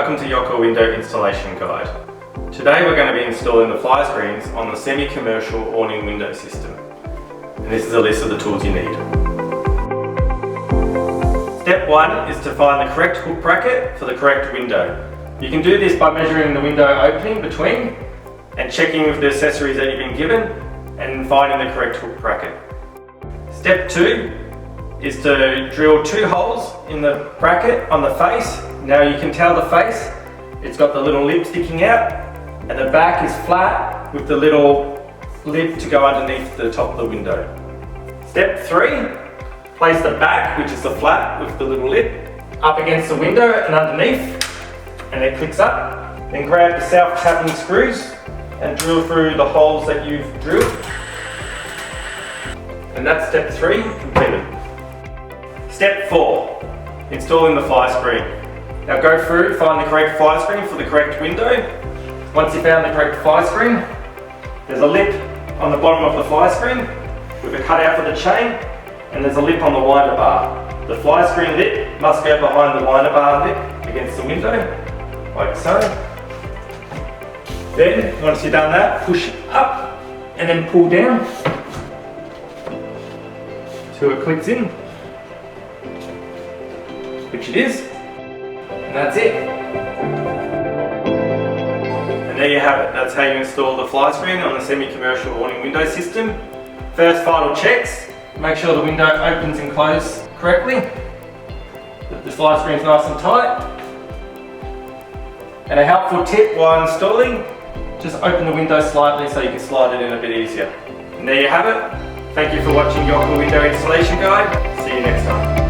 welcome to Yocker Window Installation Guide. Today we're going to be installing the Flyscreens on the semi-commercial awning window system. And this is a list of the tools you need. Step 1 is to find the correct hook bracket for the correct window. You can do this by measuring the window opening between and checking with the accessories that you've been given and finding the correct hook bracket. Step 2 is to drill 2 holes in the bracket on the face. Now you can tell the face, it's got the little lip sticking out, and the back is flat with the little lip to go underneath the top of the window. Step 3, place the back, which is the flat with the little lip, up against the window and underneath, and it clicks up. Then grab the self-tapping screws and drill through the holes that you've drilled. And that's step 3 completed. Step 4, installing the fly screen. Now go through, find the correct fly screen for the correct window. Once you've found the correct fly screen, there's a lip on the bottom of the fly screen with a cutout for the chain, and there's a lip on the winder bar. The fly screen lip must go behind the winder bar lip against the window, like so. Then, once you've done that, push up and then pull down till it clicks in, which it is, and that's it. And there you have it. That's how you install the fly screen on the semi-commercial awning window system. First final checks, make sure the window opens and closes correctly, that the fly screen is nice and tight. And a helpful tip while installing, just open the window slightly so you can slide it in a bit easier. And there you have it. Thank you for watching Yocker Window Installation Guide. See you next time.